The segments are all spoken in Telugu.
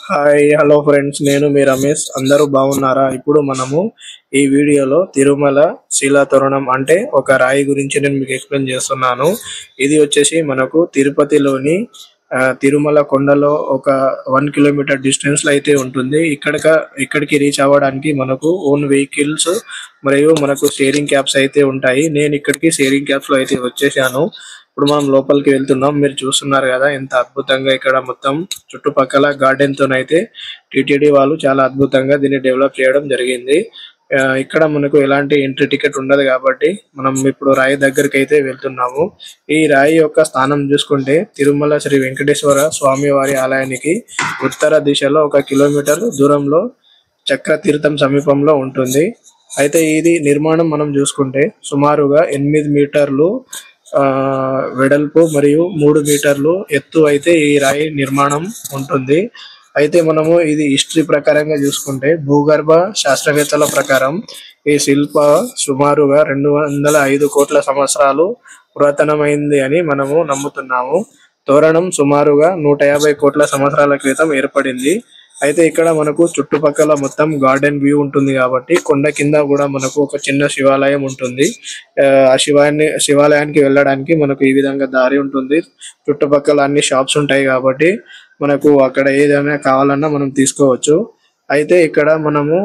హాయ్ హలో ఫ్రెండ్స్, నేను మీ రమేష్. అందరూ బాగున్నారా? ఇప్పుడు మనము ఈ వీడియోలో తిరుమల శిలాతోరణం అంటే ఒక రాయి గురించి నేను మీకు ఎక్స్ప్లెయిన్ చేస్తున్నాను. ఇది వచ్చేసి మనకు తిరుపతిలోని తిరుమల కొండలో ఒక 1 కిలోమీటర్ డిస్టెన్స్ లో అయితే ఉంటుంది. ఇక్కడికి రీచ్ అవ్వడానికి మనకు ఓన్ వెహికల్స్ మరియు మనకు షేరింగ్ క్యాబ్స్ అయితే ఉంటాయి. నేను ఇక్కడికి షేరింగ్ క్యాబ్స్ లో అయితే వచ్చేసాను. ఇప్పుడు మనం లోపలికి వెళ్తున్నాం. మీరు చూస్తున్నారు కదా ఎంత అద్భుతంగా ఇక్కడ మొత్తం చుట్టుపక్కల గార్డెన్ తోనైతే టిటిడి వాళ్ళు చాలా అద్భుతంగా దీన్ని డెవలప్ చేయడం జరిగింది. ఇక్కడ మనకు ఎలాంటి ఎంట్రీ టికెట్ ఉండదు కాబట్టి మనం ఇప్పుడు రాయి దగ్గరికి అయితే వెళ్తున్నాము. ఈ రాయి యొక్క స్థానం చూసుకుంటే తిరుమల శ్రీ వెంకటేశ్వర స్వామి వారి ఆలయానికి ఉత్తర దిశలో 1 కిలోమీటర్ దూరంలో చక్ర తీర్థం సమీపంలో ఉంటుంది. అయితే ఇది నిర్మాణం మనం చూసుకుంటే సుమారుగా 8 మీటర్లు వెడల్పు మరియు 3 మీటర్లు ఎత్తు అయితే ఈ రాయి నిర్మాణం ఉంటుంది. అయితే మనము ఇది హిస్టరీ ప్రకారంగా చూసుకుంటే భూగర్భ శాస్త్రవేత్తల ప్రకారం ఈ శిల్ప సుమారుగా 205 కోట్ల సంవత్సరాలు పురాతనమైంది అని మనము నమ్ముతున్నాము. తోరణం సుమారుగా 150 కోట్ల సంవత్సరాల క్రితం ఏర్పడింది. అయితే ఇక్కడ మనకు చుట్టుపక్కల మొత్తం గార్డెన్ వ్యూ ఉంటుంది కాబట్టి కొండ కింద కూడా మనకు ఒక చిన్న శివాలయం ఉంటుంది. ఆ శివాలయానికి వెళ్ళడానికి మనకు ఈ విధంగా దారి ఉంటుంది. చుట్టుపక్కల అన్ని షాప్స్ ఉంటాయి కాబట్టి మనకు అక్కడ ఏదైనా కావాలన్నా మనం తీసుకోవచ్చు. అయితే ఇక్కడ మనము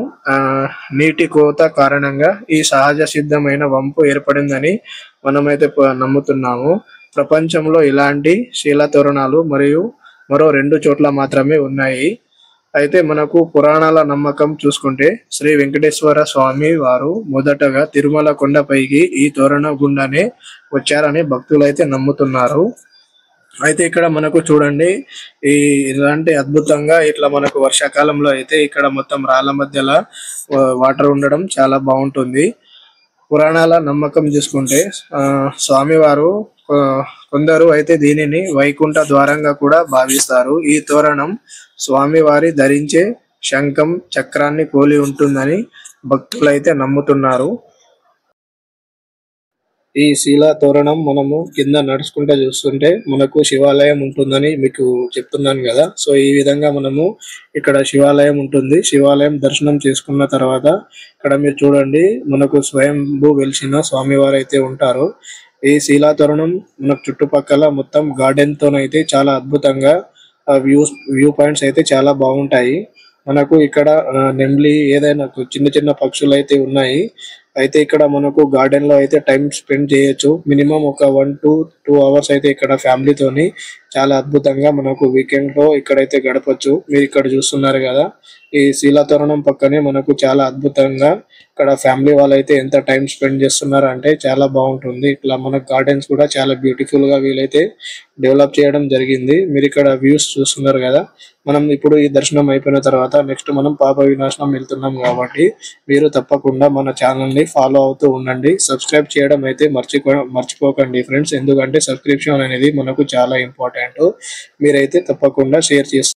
నీటి కోత కారణంగా ఈ సహజ సిద్ధమైన వంపు ఏర్పడిందని మనమైతే నమ్ముతున్నాము. ప్రపంచంలో ఇలాంటి శిలా తోరణాలు మరియు మరో 2 చోట్ల మాత్రమే ఉన్నాయి. అయితే మనకు పురాణాల నమ్మకం చూసుకుంటే శ్రీ వెంకటేశ్వర స్వామి వారు మొదటగా తిరుమల కొండపైకి ఈ తోరణ గుండానే వచ్చారని భక్తులు అయితే నమ్ముతున్నారు. అయితే ఇక్కడ మనకు చూడండి ఇలాంటి అద్భుతంగా ఇట్లా మనకు వర్షాకాలంలో అయితే ఇక్కడ మొత్తం రాళ్ళ మధ్యలో వాటర్ ఉండడం చాలా బాగుంటుంది. పురాణాల నమ్మకం చూసుకుంటే స్వామివారు కొందరు అయితే దీనిని వైకుంఠ ద్వారంగా కూడా భావిస్తారు. ఈ తోరణం స్వామివారి ధరించే శంఖం చక్రాన్ని పోలి ఉంటుందని భక్తులైతే నమ్ముతున్నారు. ఈ శిలా తోరణం మనము కింద నడుచుకుంటూ చూస్తుంటే మనకు శివాలయం ఉంటుందని మీకు చెప్తున్నాను కదా. సో ఈ విధంగా మనము ఇక్కడ శివాలయం ఉంటుంది. శివాలయం దర్శనం చేసుకున్న తర్వాత ఇక్కడ మీరు చూడండి మనకు స్వయంభూ వెలిసిన స్వామివారు అయితే ఉంటారు. ఈ శిలా తోరణం మనకు చుట్టుపక్కల మొత్తం గార్డెన్ తోనైతే చాలా అద్భుతంగా వ్యూ పాయింట్స్ అయితే చాలా బాగుంటాయి. మనకు ఇక్కడ నెమ్లీ ఏదైనా చిన్న చిన్న పక్షులు అయితే ఉన్నాయి. అయితే ఇక్కడ మనకు గార్డెన్ లో అయితే టైం స్పెండ్ చేయొచ్చు. మినిమం ఒక 1 to 2 అవర్స్ అయితే ఇక్కడ ఫ్యామిలీతోని చాలా అద్భుతంగా మనకు వీకెండ్ లో ఇక్కడైతే గడపచ్చు. మీరు ఇక్కడ చూస్తున్నారు కదా ఈ శిలా తోరణం పక్కనే మనకు చాలా అద్భుతంగా ఇక్కడ ఫ్యామిలీ వాళ్ళైతే ఎంత టైం స్పెండ్ చేస్తున్నారు అంటే చాలా బాగుంటుంది. ఇట్లా మన గార్డెన్స్ కూడా చాలా బ్యూటిఫుల్ గా వీలైతే డెవలప్ చేయడం జరిగింది. మీరు ఇక్కడ వ్యూస్ చూస్తున్నారు కదా. మనం ఇప్పుడు ఈ దర్శనం అయిపోయిన తర్వాత నెక్స్ట్ మనం పాప వినాశనం వెళ్తున్నాం కాబట్టి మీరు తప్పకుండా మన ఛానల్ ని ఫాలో అవుతూ ఉండండి. సబ్స్క్రైబ్ చేయడం అయితే మర్చిపోకండి ఫ్రెండ్స్, ఎందుకంటే సబ్స్క్రిప్షన్ అనేది మనకు చాలా ఇంపార్టెంట్. మీరైతే తప్పకుండా షేర్ చేస్తారు.